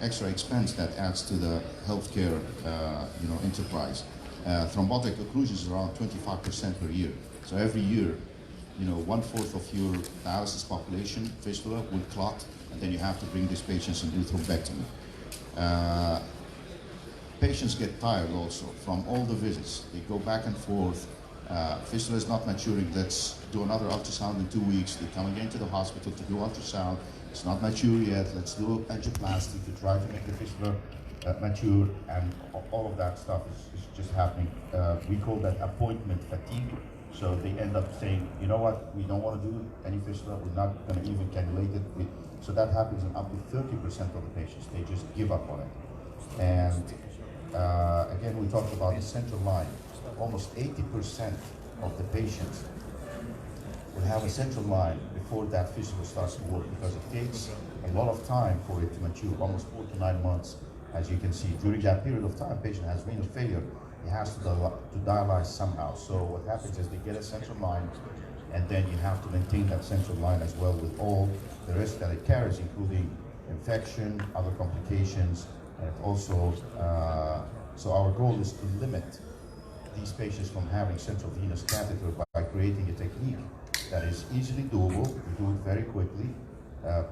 extra expense that adds to the healthcare enterprise. Thrombotic occlusion is around 25% per year. So every year, 1/4 of your dialysis population, fistula, will clot, and then you have to bring these patients and do thrombectomy. Patients get tired also from all the visits. They go back and forth. Fistula is not maturing. Let's do another ultrasound in 2 weeks. They come again to the hospital to do ultrasound. It's not mature yet. Let's do angioplasty to try to make the fistula mature, and all of that stuff is just happening. We call that appointment fatigue. So they end up saying, you know what, we don't want to do any fistula. We're not going to even cannulate it. So that happens in up to 30% of the patients. They just give up on it. And again, we talked about the central line. Almost 80% of the patients will have a central line before that fistula starts to work, because it takes a lot of time for it to mature, almost 4 to 9 months. As you can see, during that period of time, patient has renal failure. He has to dialyze somehow. So what happens is they get a central line, and then you have to maintain that central line as well with all the risk that it carries, including infection, other complications, and also, so our goal is to limit these patients from having central venous catheter by creating a technique that is easily doable. We do it very quickly,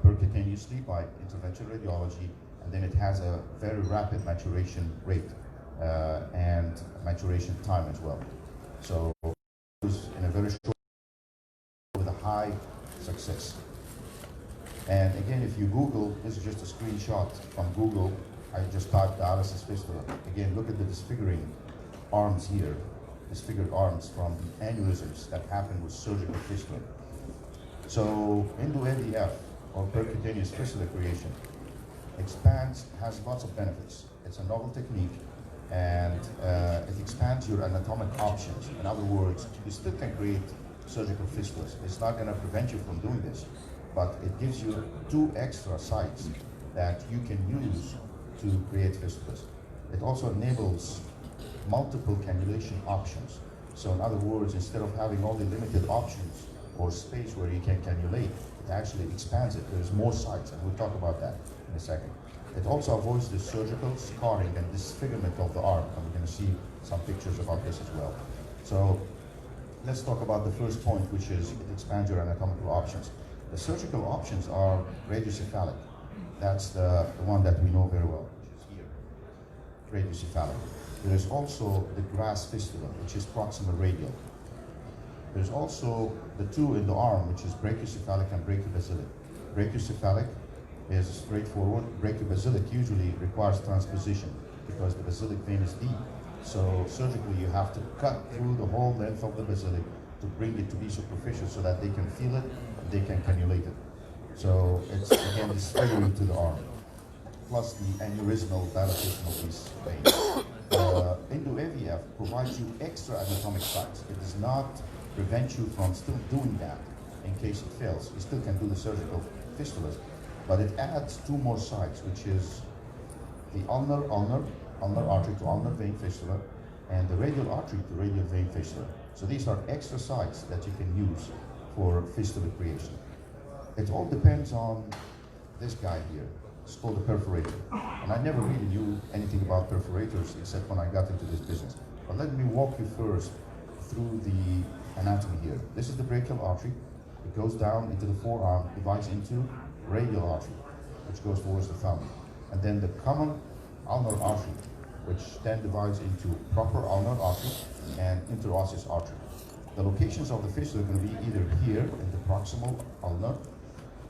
percutaneously by interventional radiology, and then it has a very rapid maturation rate and maturation time as well. So in a very short, with a high success. And again, if you Google, this is just a screenshot from Google. I just typed dialysis fistula. Again, look at the disfiguring arms here, disfigured arms from the aneurysms that happen with surgical fistula. So endo-AVF, or percutaneous fistula creation, has lots of benefits. It's a novel technique, and it expands your anatomic options. In other words, you still can create surgical fistulas. It's not going to prevent you from doing this, but it gives you 2 extra sites that you can use to create fistulas. It also enables multiple cannulation options. So in other words, instead of having only limited options or space where you can cannulate, it actually expands it. There's more sites, and we'll talk about that in a second. It also avoids the surgical scarring and disfigurement of the arm, and we're going to see some pictures about this as well. So let's talk about the first point, which is it expands your anatomical options. The surgical options are radiocephalic. That's the one that we know very well, which is here, radiocephalic. There is also the grass fistula, which is proximal radial. There's also the 2 in the arm, which is brachiocephalic and brachiobasilic. Brachiocephalic is straightforward. Brachiobasilic usually requires transposition because the basilic vein is deep. So surgically, you have to cut through the whole length of the basilic to bring it to be superficial so that they can feel it and they can cannulate it. So it's, again, disfiguring to the arm, plus the aneurysmal dilatation of these veins. Endo-AVF provides you extra anatomic sites. It does not prevent you from still doing that in case it fails. You still can do the surgical fistulas, but it adds 2 more sites, which is the ulnar artery to ulnar vein fistula, and the radial artery to radial vein fistula. So these are extra sites that you can use for fistula creation. It all depends on this guy here. It's called a perforator. And I never really knew anything about perforators except when I got into this business. But let me walk you first through the anatomy here. This is the brachial artery. It goes down into the forearm, divides into radial artery, which goes towards the thumb. And then the common ulnar artery, which then divides into proper ulnar artery and interosseous artery. The locations of the fistula are going to be either here in the proximal ulnar,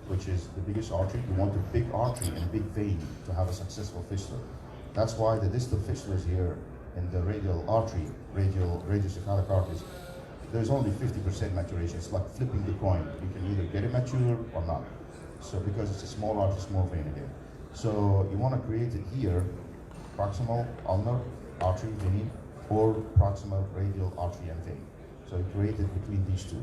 which is the biggest artery. You want a big artery and a big vein to have a successful fistula. That's why the distal fistulas here in the radial artery, radiocephalic arteries, there's only 50% maturation. It's like flipping the coin. You can either get it mature or not. So because it's a small artery, small vein again. So you want to create it here, proximal ulnar artery vein, or proximal radial artery and vein. So you create it between these 2.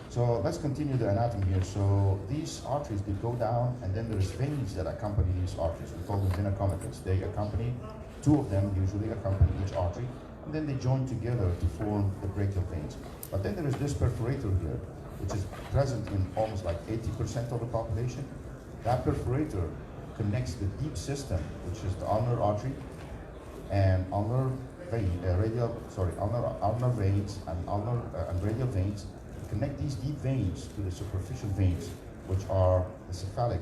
So let's continue the anatomy here. So these arteries, they go down, and then there's veins that accompany these arteries. We call them vena comites. They accompany, 2 of them usually accompany each artery, and then they join together to form the brachial veins. But then there is this perforator here, which is present in almost like 80% of the population. That perforator connects the deep system, which is the ulnar artery and ulnar vein, ulnar veins and ulnar and radial veins. Connect these deep veins to the superficial veins, which are the cephalic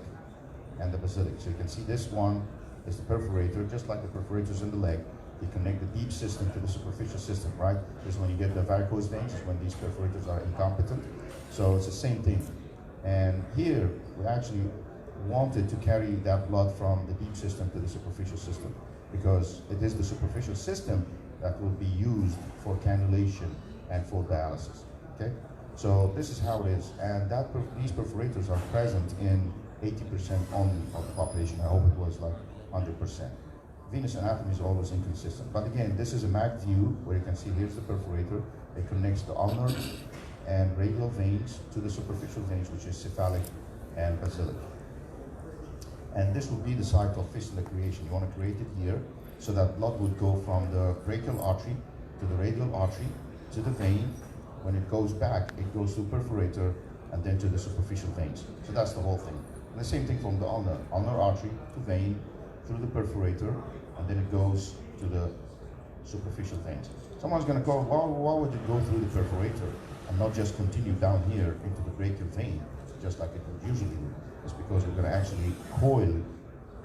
and the basilic. So you can see this one is the perforator, just like the perforators in the leg. They connect the deep system to the superficial system, right? This is when you get the varicose veins, is when these perforators are incompetent. So it's the same thing. And here, we actually wanted to carry that blood from the deep system to the superficial system, because it is the superficial system that will be used for cannulation and for dialysis, okay? So this is how it is, and these perforators are present in 80% only of the population. I hope it was like 100%. Venous anatomy is always inconsistent. But again, this is a map view where you can see here's the perforator. It connects the ulnar and radial veins to the superficial veins, which is cephalic and basilic. And this will be the site of fistula creation. You want to create it here so that blood would go from the brachial artery to the radial artery to the vein. When it goes back, it goes to perforator and then to the superficial veins. So that's the whole thing. And the same thing from the ulnar artery to vein, through the perforator, and then it goes to the superficial veins. Someone's going to go, well, why would it go through the perforator and not just continue down here into the brachial vein, just like it would usually do? It's because we're going to actually coil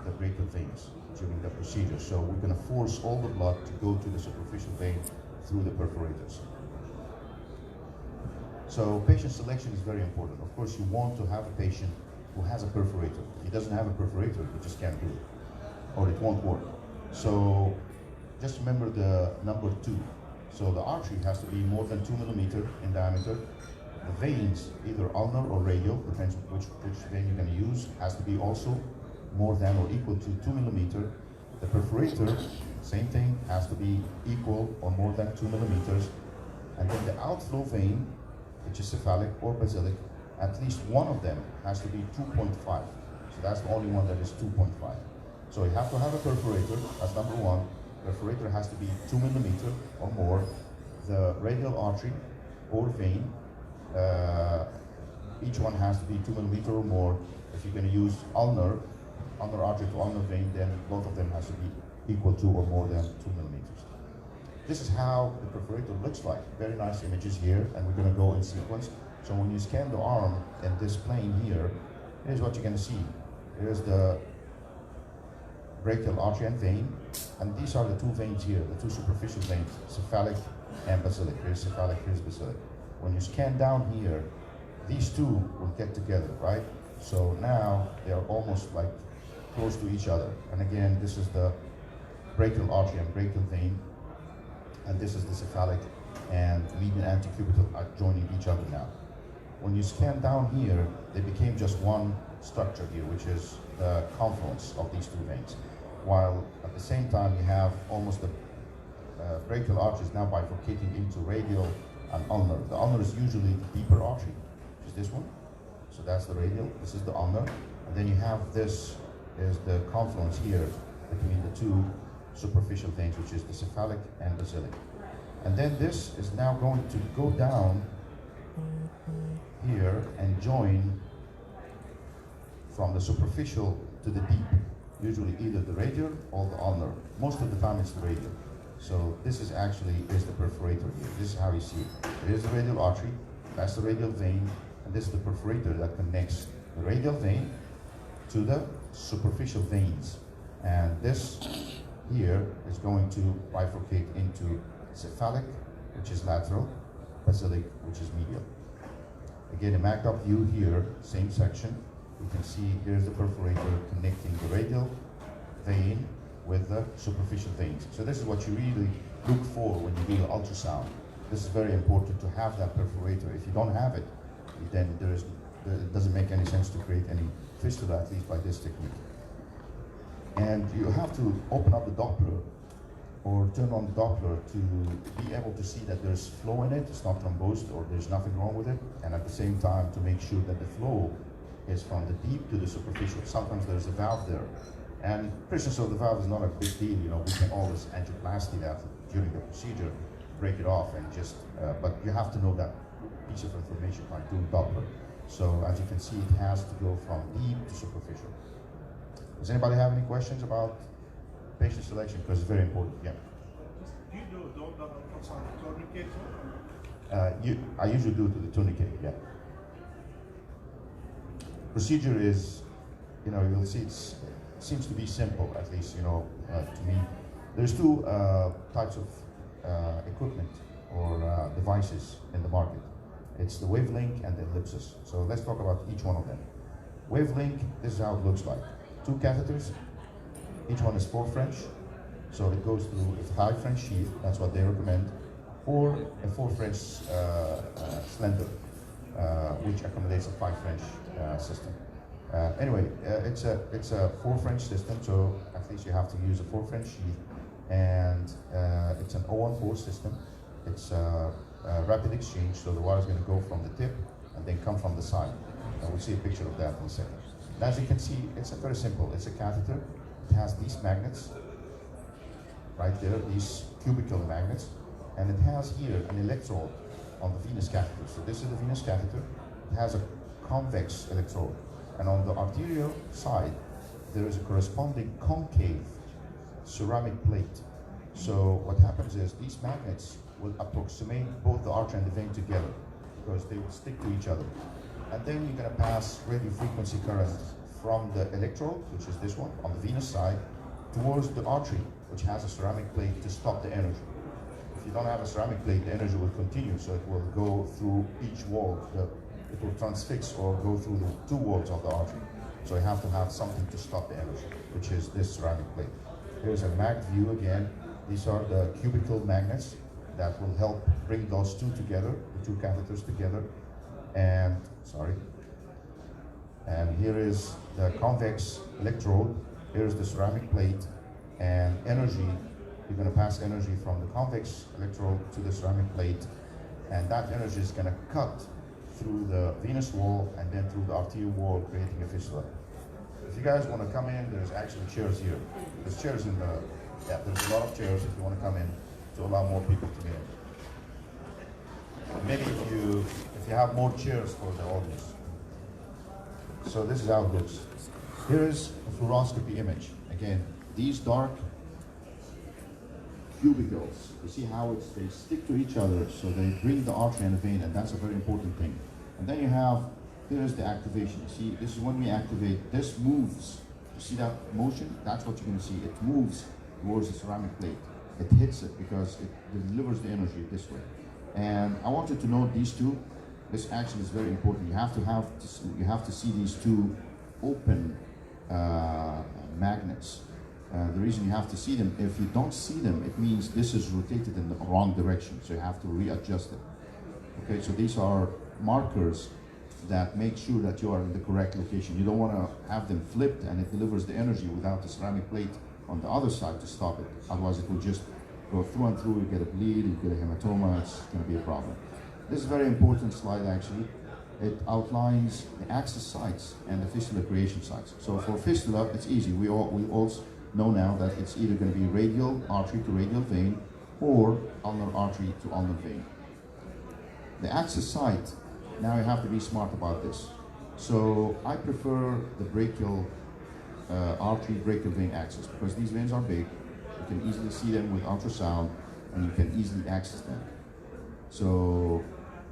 the brachial veins during the procedure. So we're going to force all the blood to go to the superficial vein through the perforators. So patient selection is very important. Of course, you want to have a patient who has a perforator. If he doesn't have a perforator, you just can't do it, or it won't work. So just remember the number 2. So the artery has to be more than 2 millimeters in diameter. The veins, either ulnar or radial, depends which vein you're going to use, has to be also more than or equal to 2 millimeters. The perforator, same thing, has to be equal or more than 2 millimeters. And then the outflow vein, which is cephalic or basilic, at least one of them has to be 2.5. So that's the only one that is 2.5. So you have to have a perforator, that's number 1. Perforator has to be 2 millimeters or more. The radial artery or vein, each one has to be 2 millimeters or more. If you're going to use ulnar artery to ulnar vein, then both of them has to be equal to or more than 2 millimeters. This is how the perforator looks like. Very nice images here, and we're going to go in sequence. So when you scan the arm in this plane here, here's what you're going to see. Here's the brachial artery and vein, and these are the 2 veins here, the 2 superficial veins, cephalic and basilic. Here's cephalic, here's basilic. When you scan down here, these 2 will get together, right? So now they are almost like close to each other. And again, this is the brachial artery and brachial vein, and this is the cephalic and median antecubital are joining each other now. When you scan down here, they became just one structure here, which is the confluence of these 2 veins. While at the same time you have almost the brachial artery is now bifurcating into radial and ulnar. The ulnar is usually the deeper artery, which is this one. So that's the radial, this is the ulnar. And then you have this is the confluence here between the 2 superficial veins, which is the cephalic and basilic. And then this is now going to go down here and join from the superficial to the deep, usually either the radial or the ulnar. Most of the time it's the radial. So this is the perforator here. This is how you see it. Here's the radial artery, that's the radial vein, and this is the perforator that connects the radial vein to the superficial veins. And this here is going to bifurcate into cephalic, which is lateral, basilic, which is medial. Again, a marked up view here, same section. You can see here's the perforator connecting the radial vein with the superficial veins. So this is what you really look for when you do the ultrasound. This is very important to have that perforator. If you don't have it, then it doesn't make any sense to create any fistula, at least by this technique. And you have to open up the Doppler or turn on the Doppler to be able to see that there's flow in it, it's not thrombosed or there's nothing wrong with it, and at the same time to make sure that the flow is from the deep to the superficial. Sometimes there's a valve there, and presence of the valve is not a big deal, you know, we can always angioplasty that during the procedure, break it off and just, but you have to know that piece of information by doing Doppler. So as you can see, it has to go from deep to superficial. Does anybody have any questions about patient selection? Because it's very important. Yeah. Do you do ultrasound tourniquet? I usually do to the tourniquet. Yeah. Procedure is, you'll see it seems to be simple, at least, to me. There's two types of equipment or devices in the market. It's the wavelength and the ellipsis. So let's talk about each one of them. Wavelength, this is how it looks like. Two catheters, each one is 4 French. So it goes through a 5 French sheath, that's what they recommend, or a 4 French slender, which accommodates a 5 French system. Anyway, it's a 4 French system, so at least you have to use a 4 French sheath, and it's an 014 system. It's rapid exchange, so the wire is going to go from the tip and then come from the side. And we'll see a picture of that in a second. And as you can see, it's very simple. It's a catheter. It has these magnets right there, these cubical magnets, and it has here an electrode on the venous catheter. So this is the venous catheter. It has a convex electrode, and on the arterial side there is a corresponding concave ceramic plate. So what happens is these magnets will approximate both the artery and the vein together because they will stick to each other. And then you're going to pass radio frequency current from the electrode, which is this one, on the venous side, towards the artery, which has a ceramic plate to stop the energy. If you don't have a ceramic plate, the energy will continue, so it will go through each wall. It will transfix or go through the 2 walls of the artery. So you have to have something to stop the energy, which is this ceramic plate. Here's a mag view again. These are the cubical magnets that will help bring those two together, the 2 catheters together. And, and here is the convex electrode. Here's the ceramic plate, and energy, you're going to pass energy from the convex electrode to the ceramic plate, and that energy is going to cut through the venous wall and then through the arterial wall, creating a fistula. If you guys want to come in, there's actually chairs here. There's chairs in the, there's a lot of chairs if you want to come in to allow more people to get in. Maybe if you have more chairs for the audience. So this is how it looks. Here is a fluoroscopy image. Again, these dark cubicles, you see how they stick to each other, so they bring the artery and the vein, and that's a very important thing. And then you have, here's the activation. See, this is when we activate, this moves. You see that motion? That's what you're going to see. It moves towards the ceramic plate. It hits it because it delivers the energy this way. And I want you to note these two. This action is very important. You have to see these two open magnets. The reason you have to see them, if you don't see them, it means this is rotated in the wrong direction, so you have to readjust it. Okay, so these are markers that make sure that you are in the correct location. You don't want to have them flipped and it delivers the energy without the ceramic plate on the other side to stop it. Otherwise it will just go through and through, you get a bleed, you get a hematoma, it's going to be a problem. This is a very important slide actually. It outlines the access sites and the fistula creation sites. So for fistula, it's easy. We all know now that it's either going to be radial artery to radial vein or ulnar artery to ulnar vein. The access site, now you have to be smart about this. So I prefer the brachial artery, brachial vein access because these veins are big. You can easily see them with ultrasound and you can easily access them. So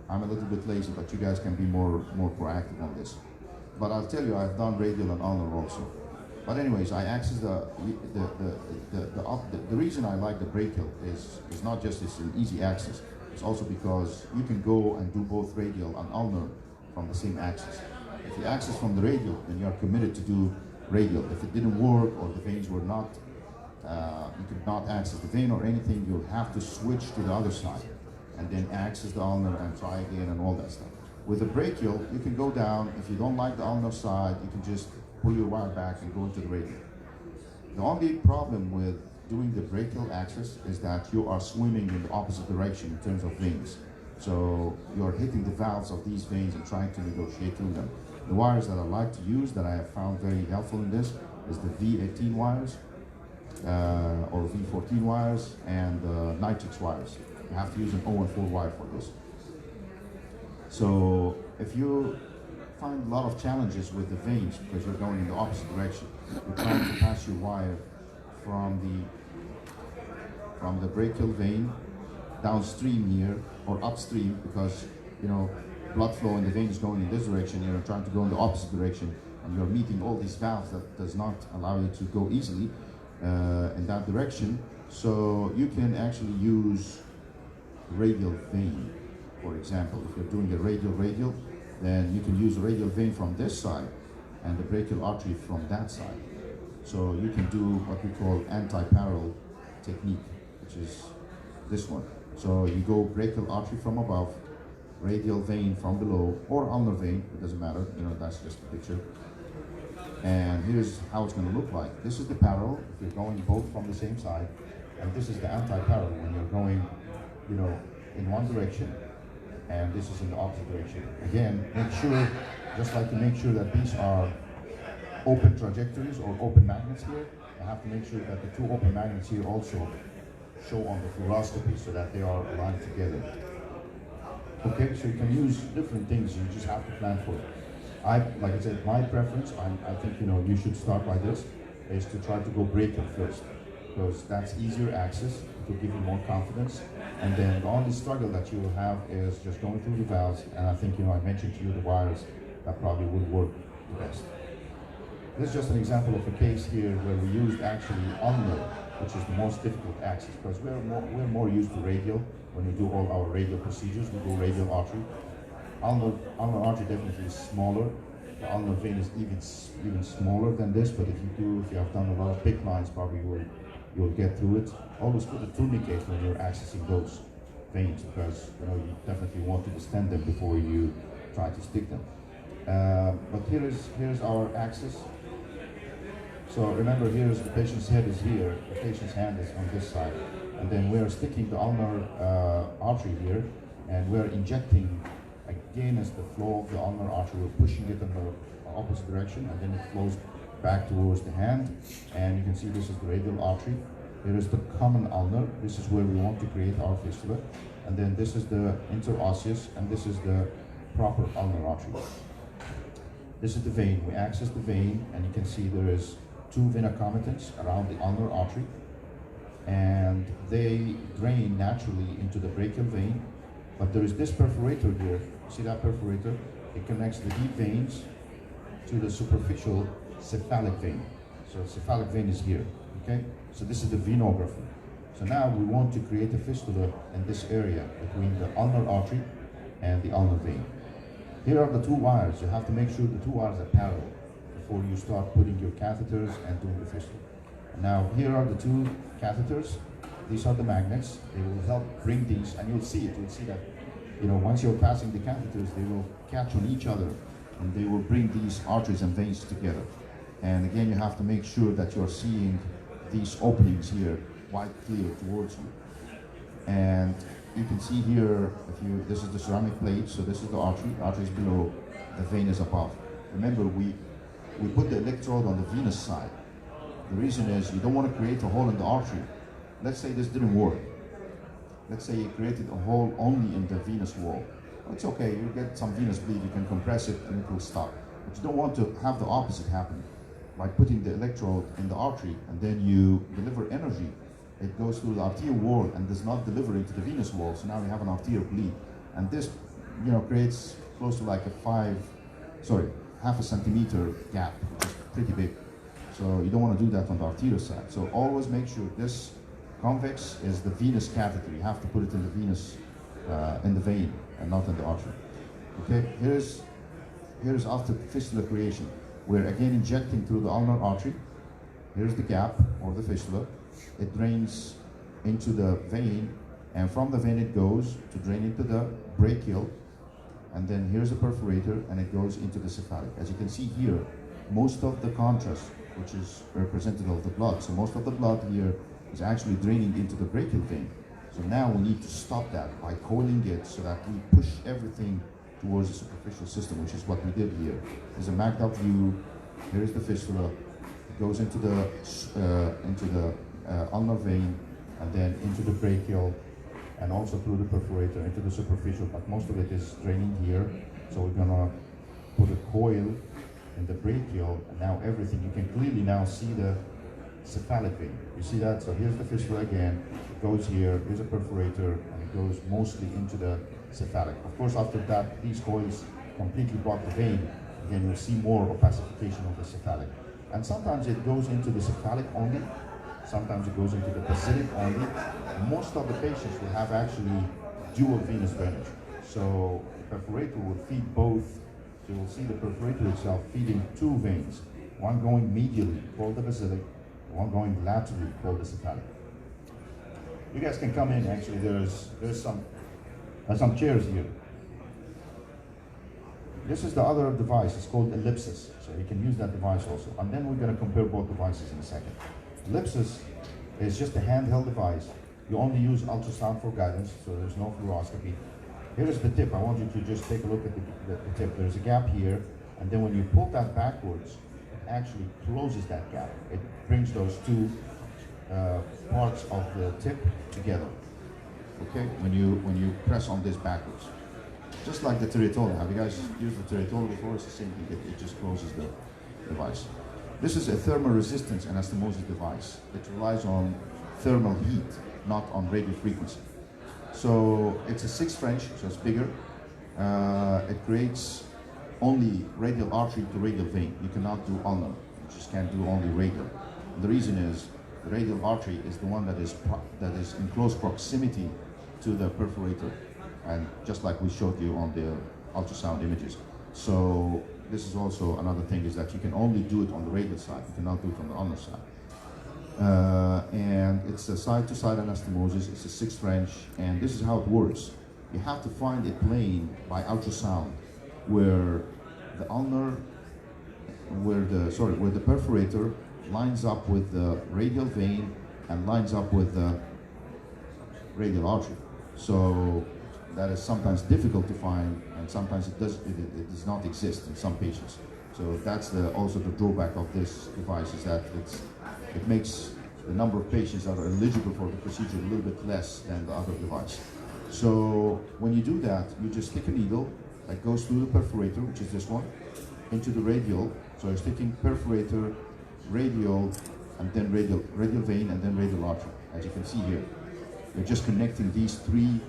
I'm a little bit lazy, but you guys can be more proactive on this. But I'll tell you, I've done radial and ulnar also. But anyways, I access the reason I like the brachial is not just it's an easy access. It's also because you can go and do both radial and ulnar from the same axis. If you access from the radial, then you are committed to do radial. If it didn't work or the veins were not, you could not access the vein or anything, you'll have to switch to the other side and then access the ulnar and try again and all that stuff. With the brachial, you can go down. If you don't like the ulnar side, you can just pull your wire back and go into the radial. The only problem with doing the brachial access is that you are swimming in the opposite direction in terms of veins. So you're hitting the valves of these veins and trying to negotiate through them. The wires that I like to use that I have found very helpful in this is the V18 wires or V14 wires and nitrix wires. You have to use an 014 wire for this. So if you find a lot of challenges with the veins because you're going in the opposite direction. You're trying to pass your wire from the brachial vein downstream here or upstream, because blood flow in the vein is going in this direction. You're trying to go in the opposite direction, and you're meeting all these valves that does not allow you to go easily in that direction. So you can actually use radial vein, for example. If you're doing a radial, then you can use a radial vein from this side and the brachial artery from that side. So you can do what we call anti-parallel technique, which is this one. So you go brachial artery from above, radial vein from below, or ulnar vein, it doesn't matter, that's just a picture. And here's how it's going to look like. This is the parallel, if you're going both from the same side, and this is the anti-parallel when you're going, in one direction, and this is in the opposite direction. Again, make sure, just like to make sure that these are open trajectories or open magnets here, you have to make sure that the two open magnets here also show on the fluoroscopy so that they are aligned together. Okay, so you can use different things, you just have to plan for it. Like I said, my preference, I think you should start by this, is to try to go brachial first, because that's easier access, it will give you more confidence, and then the only struggle that you will have is just going through the valves, and I think I mentioned to you the wires that probably would work the best. This is just an example of a case here where we used actually ulnar, which is the most difficult access, because we're more used to radial. When we do all our radial procedures, we go radial artery. Ulnar artery definitely is smaller. The ulnar vein is even smaller than this, but if you have done a lot of PICC lines, probably you'll get through it. Always put a tourniquet when you're accessing those veins, because you definitely want to distend them before you try to stick them. But here's our access. So remember, the patient's head is here, the patient's hand is on this side, and then we're sticking the ulnar artery here, and we're injecting against the flow of the ulnar artery. We're pushing it in the opposite direction, and then it flows back towards the hand, and you can see this is the radial artery. Here is the common ulnar. This is where we want to create our fistula, and then this is the interosseous, and this is the proper ulnar artery. This is the vein. We access the vein, and you can see there is two vena comitants around the ulnar artery, and they drain naturally into the brachial vein. But there is this perforator here. See that perforator? It connects the deep veins to the superficial cephalic vein. So cephalic vein is here, okay? So this is the venography. So now we want to create a fistula in this area between the ulnar artery and the ulnar vein. Here are the two wires. You have to make sure the two wires are parallel before you start putting your catheters and doing the fistula. Now here are the two catheters. These are the magnets. They will help bring these, and you'll see it. You'll see that, once you're passing the catheters, they will catch on each other, and they will bring these arteries and veins together. And again, you have to make sure that you're seeing these openings here quite clear towards you. And you can see here, this is the ceramic plate, so this is the artery is below, the vein is above. Remember, we put the electrode on the venous side. The reason is you don't want to create a hole in the artery. Let's say this didn't work. Let's say you created a hole only in the venous wall. Well, it's okay, you get some venous bleed, you can compress it and it will stop. But you don't want to have the opposite happen. By putting the electrode in the artery and then you deliver energy, it goes through the arterial wall and does not deliver into the venous wall. So now we have an arterial bleed. And this, creates close to like half a centimeter gap, which is pretty big. So you don't want to do that on the arterial side. So always make sure this convex is the venous catheter. You have to put it in the venous, in the vein, and not in the artery. Okay, here's after fistula creation. We're again injecting through the ulnar artery. Here's the gap, or the fistula. It drains into the vein, and from the vein it goes to drain into the brachial, and then here's the perforator, and it goes into the cephalic. As you can see here, most of the contrast, which is representative of the blood, so most of the blood here is actually draining into the brachial vein. So now we need to stop that by coiling it so that we push everything towards the superficial system, which is what we did here. There's a mapped out view. Here is the fistula. It goes into the ulnar vein, and then into the brachial, and also through the perforator into the superficial. But most of it is draining here. So we're gonna put a coil in the brachial, and now everything, you can clearly now see the cephalic vein. You see that? So here's the fistula again, it goes here, here's a perforator, and it goes mostly into the cephalic. Of course, after that, these coils completely block the vein. Again, you'll see more opacification of the cephalic. And sometimes it goes into the cephalic only, sometimes it goes into the basilic only. Most of the patients will have actually dual venous drainage. So the perforator will feed both. So you'll see the perforator itself feeding two veins, one going medially, called the basilic, one going laterally, called the cephalic. You guys can come in, actually, there's some chairs here. This is the other device, it's called ellipsis, so you can use that device also. And then we're going to compare both devices in a second. Ellipsis is just a handheld device. You only use ultrasound for guidance, so there's no fluoroscopy. Here is the tip. I want you to just take a look at the tip. There's a gap here, and then when you pull that backwards, it actually closes that gap. It brings those two parts of the tip together. Okay, when you press on this backwards. Just like the territorial. Have you guys used the territorial before? It's the same thing. It just closes the device. This is a thermal resistance anastomosis device. It relies on thermal heat, not on radio frequency. So it's a 6 French, so it's bigger. It creates only radial artery to radial vein. You cannot do ulnar. You just can't do only radial. And the reason is the radial artery is the one that is in close proximity to the perforator, and just like we showed you on the ultrasound images. So this is also another thing, is that you can only do it on the radial side. You cannot do it on the ulnar side. And it's a side-to-side anastomosis. It's a 6 French, and this is how it works. You have to find a plane by ultrasound where the ulnar, where the perforator lines up with the radial vein and lines up with the radial artery. So that is sometimes difficult to find, and sometimes it does not exist in some patients. So that's also the drawback of this device, is that it makes the number of patients that are eligible for the procedure a little bit less than the other device. So when you do that, you just stick a needle that goes through the perforator, which is this one, into the radial. So you're sticking perforator, radial, and then radial vein, and then radial artery. As you can see here, you're just connecting these three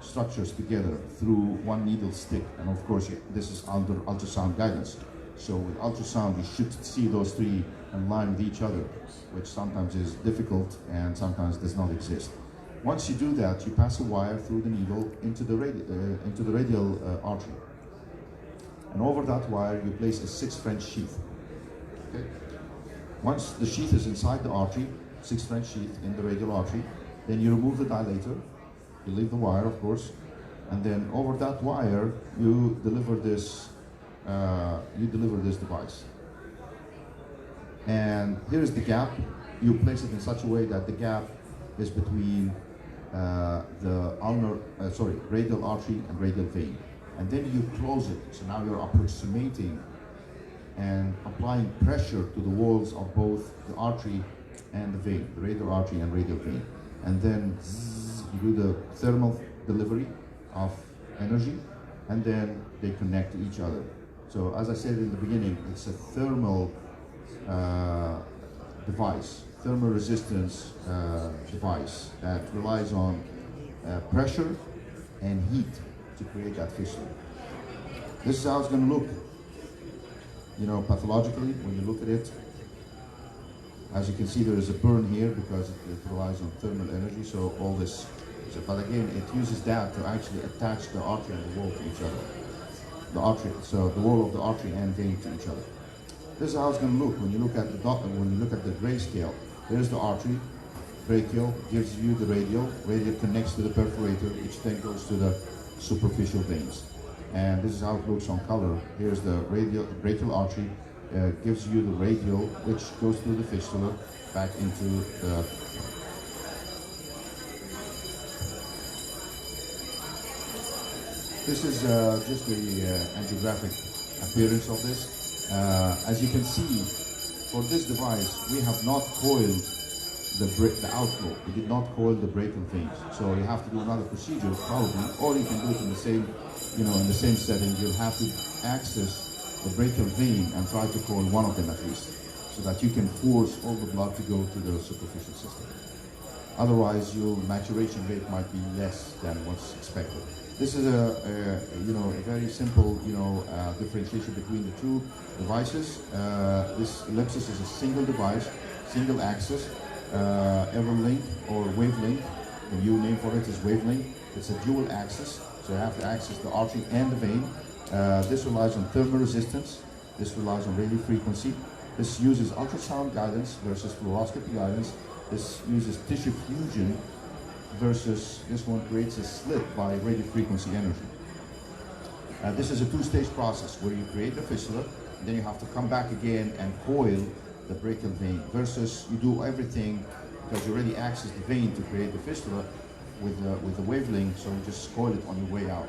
structures together through one needle stick. And of course, this is under ultrasound guidance. So with ultrasound, you should see those three in line with each other, which sometimes is difficult and sometimes does not exist. Once you do that, you pass a wire through the needle into the radial artery. And over that wire, you place a 6 French sheath. Okay. Once the sheath is inside the artery, 6 French sheath in the radial artery, then you remove the dilator. You leave the wire, of course, and then over that wire, you deliver this device. And here is the gap. You place it in such a way that the gap is between the radial artery and radial vein. And then you close it. So now you're approximating and applying pressure to the walls of both the artery and the vein, the radial artery and radial vein. And then you do the thermal delivery of energy, and then they connect to each other. So as I said in the beginning, it's a thermal device, thermal resistance device that relies on pressure and heat to create that fistula. This is how it's going to look, pathologically when you look at it. As you can see, there is a burn here because it relies on thermal energy, so all this. But again, it uses that to actually attach the artery and the wall to each other. The wall of the artery and vein to each other. This is how it's going to look when you look at the grayscale. There's the artery, brachial gives you the radial connects to the perforator, which then goes to the superficial veins. And this is how it looks on color. Here's the brachial artery, gives you the radial, which goes through the fistula back into the. This is just the angiographic appearance of this. As you can see, for this device, we have not coiled the outflow. We did not coil the brachial veins. So you have to do another procedure probably, or you can do it in the same, in the same setting. You'll have to access the brachial vein and try to coil one of them at least, so that you can force all the blood to go to the superficial system. Otherwise, your maturation rate might be less than what's expected. This is a very simple differentiation between the two devices. This ellipsis is a single device, single axis, Everlink or wavelength. The new name for it is wavelength. It's a dual axis, so you have to access the artery and the vein. This relies on thermal resistance. This relies on radio frequency. This uses ultrasound guidance versus fluoroscopy guidance. This uses tissue fusion versus this one creates a slit by radio frequency energy. This is a two-stage process where you create the fistula, and then you have to come back again and coil the brachial vein, versus you do everything because you already access the vein to create the fistula with the wavelength, so you just coil it on your way out.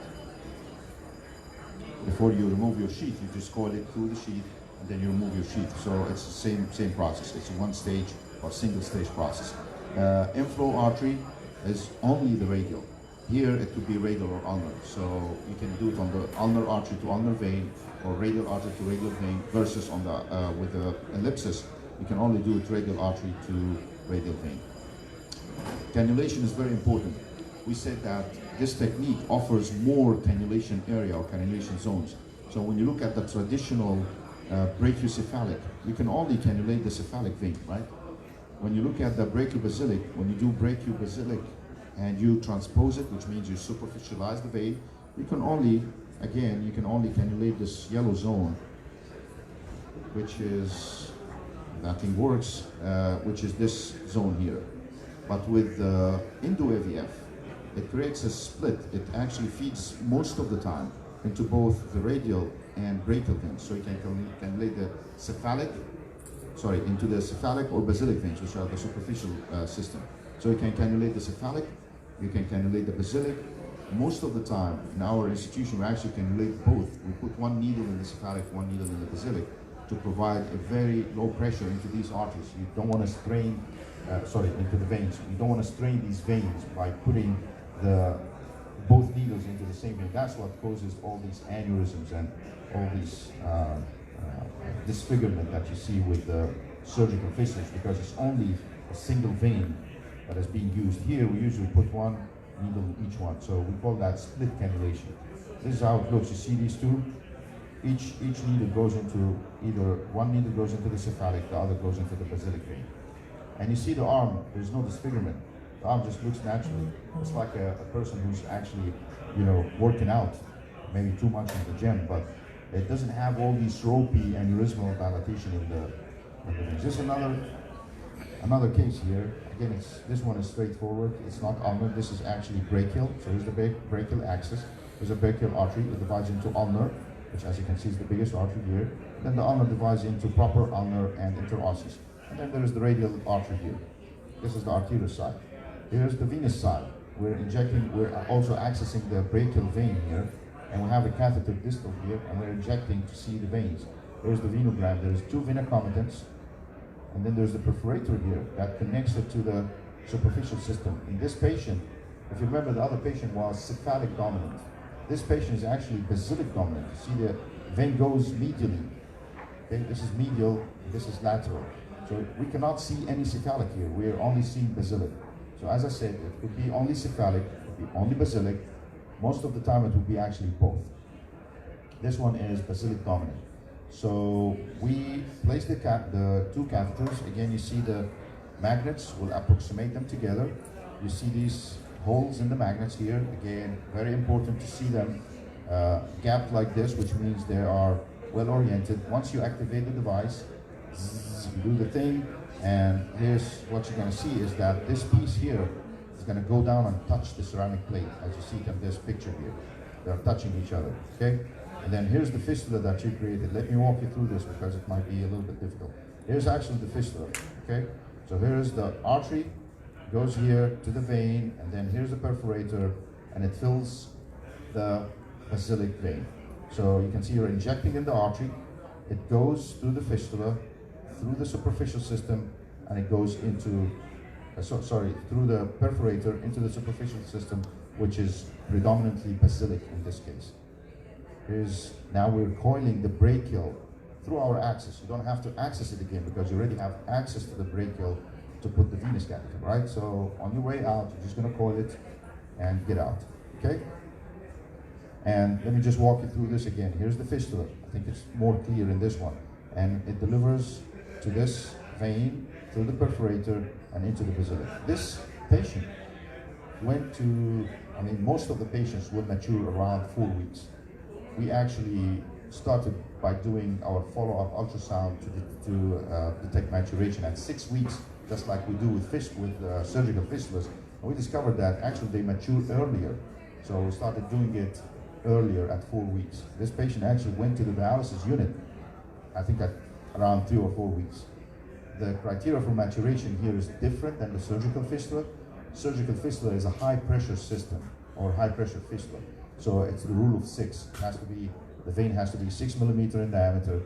Before you remove your sheath, you just coil it through the sheath, and then you remove your sheath. So it's the same process. It's a one-stage or single-stage process. Inflow artery is only the radial. Here it could be radial or ulnar. So you can do it on the ulnar artery to ulnar vein or radial artery to radial vein, versus on the with the ellipsis, you can only do it radial artery to radial vein. Cannulation is very important. We said that this technique offers more cannulation area or cannulation zones. So when you look at the traditional brachiocephalic, you can only cannulate the cephalic vein, right? When you look at the brachiobasilic, when you do brachiobasilic and you transpose it, which means you superficialize the vein, you can only cannulate this yellow zone, which is, that thing works, which is this zone here. But with the endo-AVF, it creates a split. It actually feeds most of the time into both the radial and brachial veins. So you can cannulate the into the cephalic or basilic veins, which are the superficial system. So you can cannulate the cephalic, you can cannulate the basilic. Most of the time in our institution, we actually cannulate both. We put one needle in the cephalic, one needle in the basilic, to provide a very low pressure into these arteries. You don't want to strain, into the veins. You don't want to strain these veins by putting both needles into the same vein. That's what causes all these aneurysms and all these disfigurement that you see with the surgical fistulas, because it's only a single vein that is being used. Here we usually put one needle in each one, so we call that split cannulation. This is how it looks. You see these two? Each needle goes into one needle goes into the cephalic, the other goes into the basilic vein. And you see the arm, there's no disfigurement. The arm just looks naturally. It's like a person who's actually, working out, maybe too much in the gym, but it doesn't have all these ropey aneurysmal dilatation in the veins. Just another case here. Again, this one is straightforward. It's not ulnar. This is actually brachial. So here's the brachial axis. There's a brachial artery that divides into ulnar, which, as you can see, is the biggest artery here. Then the ulnar divides into proper ulnar and interosseous. And then there is the radial artery here. This is the arterial side. Here's the venous side. We're also accessing the brachial vein here, and we have a catheter distal here, and we're injecting to see the veins. There's the venogram. There's two vena comitants, and then there's the perforator here that connects it to the superficial system. In this patient, if you remember, the other patient was cephalic dominant. This patient is actually basilic dominant. You see the vein goes medially. Okay, this is medial, this is lateral. So we cannot see any cephalic here. We're only seeing basilic. So as I said, it could be only cephalic, it could be only basilic. Most of the time it would be actually both. This one is basilic dominant. So we place the two catheters. Again, you see the magnets, we'll approximate them together. You see these holes in the magnets here. Again, very important to see them gapped like this, which means they are well oriented. Once you activate the device, you do the thing, and here's what you're going to see is that this piece here is going to go down and touch the ceramic plate, as you see in this picture here. They're touching each other, okay? And then here's the fistula that you created. Let me walk you through this because it might be a little bit difficult. Here's actually the fistula, okay? So here's the artery, goes here to the vein, and then here's the perforator, and it fills the basilic vein. So you can see you're injecting in the artery, it goes through the fistula, through the superficial system, and it goes into, through the perforator into the superficial system, which is predominantly basilic in this case. is now we're coiling the brachial through our axis. You don't have to access it again because you already have access to the brachial to put the venous catheter, right? So on your way out, you're just gonna coil it and get out, okay? And let me just walk you through this again. Here's the fistula. I think it's more clear in this one. And it delivers to this vein through the perforator and into the basilic. This patient went to, I mean, most of the patients will mature around 4 weeks. We actually started by doing our follow-up ultrasound to detect maturation at 6 weeks, just like we do with surgical fistulas. And we discovered that actually they mature earlier. So we started doing it earlier at 4 weeks. This patient actually went to the dialysis unit, I think at around 3 or 4 weeks. The criteria for maturation here is different than the surgical fistula. Surgical fistula is a high pressure system or high pressure fistula. So it's the rule of 6. It has to be, the vein has to be 6 millimeter in diameter,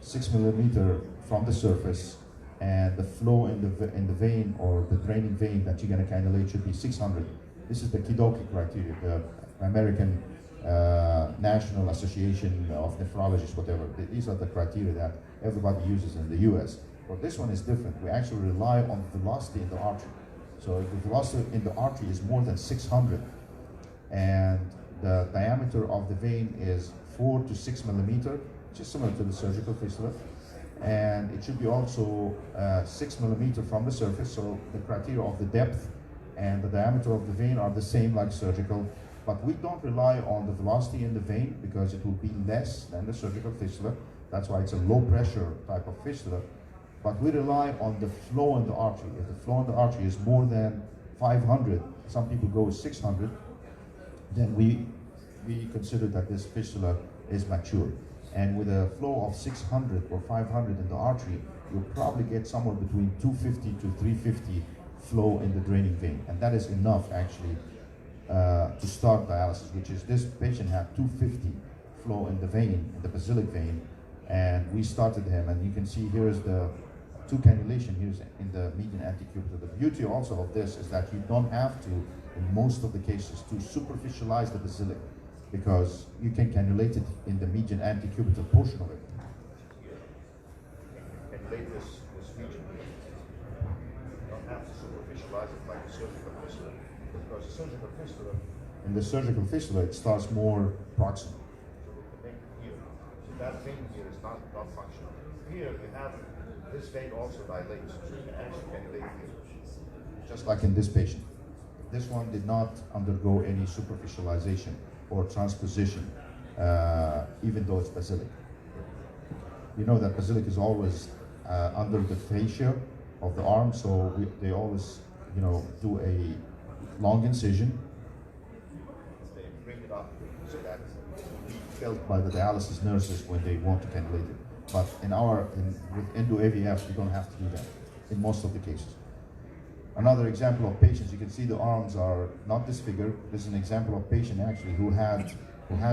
6 millimeter from the surface, and the flow in the vein or the draining vein that you're going to cannulate should be 600. This is the Kidoki criteria, the American National Association of Nephrologists, whatever. These are the criteria that everybody uses in the US. But this one is different. We actually rely on velocity in the artery. So if the velocity in the artery is more than 600 and the diameter of the vein is 4 to 6 millimeter, which is similar to the surgical fistula, and it should be also 6 millimeter from the surface, so the criteria of the depth and the diameter of the vein are the same like surgical, but we don't rely on the velocity in the vein because it will be less than the surgical fistula. That's why it's a low pressure type of fistula. But we rely on the flow in the artery. If the flow in the artery is more than 500, some people go with 600, then we consider that this fistula is mature. And with a flow of 600 or 500 in the artery, you'll probably get somewhere between 250 to 350 flow in the draining vein. And that is enough actually to start dialysis, which is this patient had 250 flow in the vein, in the basilic vein, and we started him, and you can see here's the 2 cannulation here in the median antecubital. The beauty also of this is that you don't have to, in most of the cases, to superficialize the basilic, because you can cannulate it in the median antecubital portion of it. Cannulate this region. You don't have to superficialize it like a surgical fistula, because the surgical fistula, in the surgical fistula, it starts more proximal. So we can make it here. So that vein here is not functional. Here you have this vein also dilates, so you can actually cannulate here. Just like in this patient. This one did not undergo any superficialization or transposition, even though it's basilic. You know that basilic is always under the fascia of the arm, so they always, do a long incision. They bring it up so that it will be felt by the dialysis nurses when they want to cannulate it. But with endo-AVF, you don't have to do that in most of the cases. Another example of patients, you can see the arms are not disfigured. This is an example of patient actually who had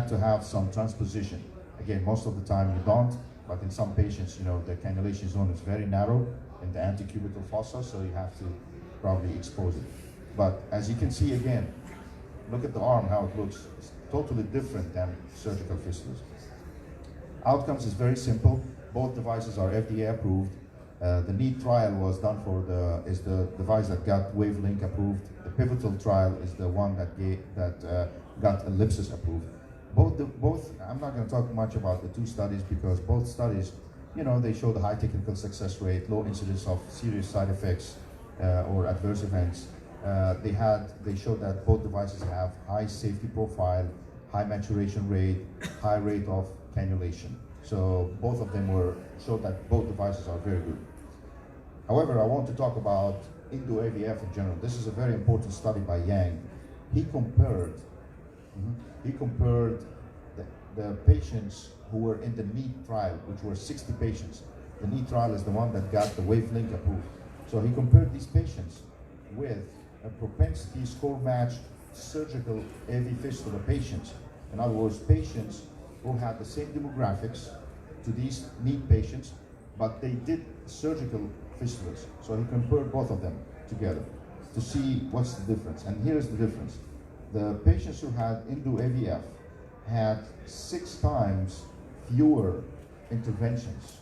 to have some transposition. Again, most of the time you don't, but in some patients, the cannulation zone is very narrow in the antecubital fossa, so you have to probably expose it. But as you can see again, look at the arm, how it looks. It's totally different than surgical fistulas. Outcomes is very simple. Both devices are FDA approved. The NEAT trial was done is the device that got Wavelink approved. The pivotal trial is the one that got Ellipsis approved. Both. I'm not going to talk much about the 2 studies because both studies, they show the high technical success rate, low incidence of serious side effects or adverse events. They showed that both devices have high safety profile, high maturation rate, high rate of cannulation. So both of them showed that both devices are very good. However, I want to talk about endo-AVF in general. This is a very important study by Yang. He compared the patients who were in the NEAT trial, which were 60 patients. The NEAT trial is the one that got the Wavelink approved. So he compared these patients with a propensity score matched surgical AV fistula patients. In other words, patients who had the same demographics to these NEAT patients, but they did surgical fistulas. So he compared both of them together to see what's the difference. And here's the difference. The patients who had endo-AVF had 6 times fewer interventions.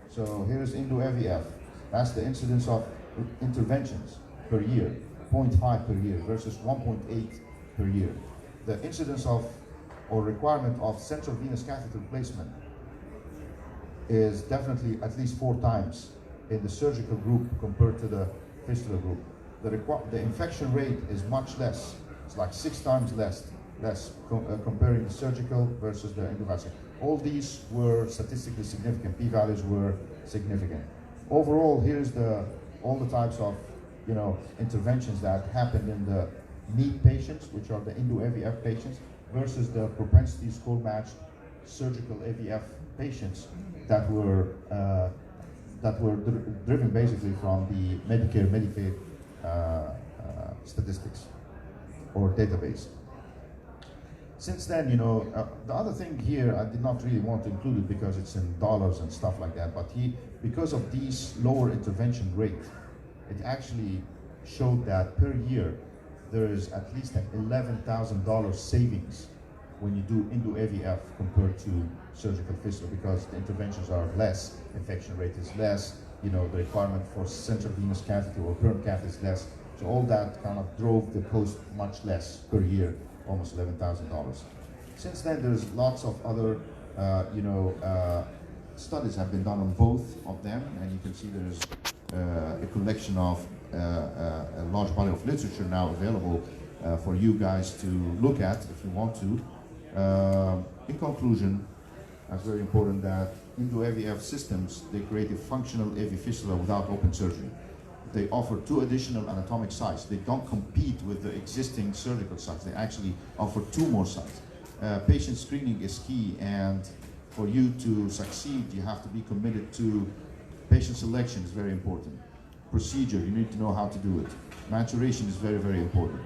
So here's Indo-AVF. That's the incidence of interventions per year, 0.5 per year versus 1.8 per year. The incidence of or requirement of central venous catheter placement is definitely at least 4 times in the surgical group compared to the fistula group. The infection rate is much less. It's like 6 times less comparing the surgical versus the endovascular. All these were statistically significant. P-values were significant. Overall, here's all the types of interventions that happened in the NEAT patients, which are the Indo-AVF patients, versus the propensity score matched surgical AVF patients that were driven basically from the Medicare, Medicaid statistics or database. Since then, the other thing here, I did not really want to include it because it's in dollars and stuff like that, but because of these lower intervention rate, it actually showed that per year, there is at least an $11,000 savings when you do Indo-AVF compared to surgical fistula, because the interventions are less, infection rate is less, the requirement for central venous catheter or perm catheter is less. So all that kind of drove the cost much less per year, almost $11,000. Since then, there's lots of other, studies have been done on both of them, and you can see there's a collection of a large body of literature now available for you guys to look at if you want to. In conclusion, it's very important that Indo-AVF systems, they create a functional AV fistula without open surgery. They offer 2 additional anatomic sites. They don't compete with the existing surgical sites. They actually offer 2 more sites. Patient screening is key, and for you to succeed, you have to be committed to patient selection is very important. Procedure, you need to know how to do it. Maturation is very, very important.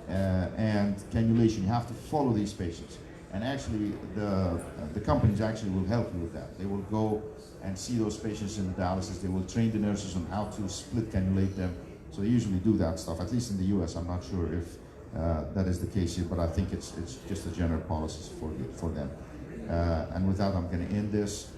And cannulation, you have to follow these patients. And actually, the companies actually will help you with that. They will go and see those patients in the dialysis. They will train the nurses on how to split cannulate them. So they usually do that stuff, at least in the US. I'm not sure if that is the case here, but I think it's just a general policy for them. And with that, I'm going to end this.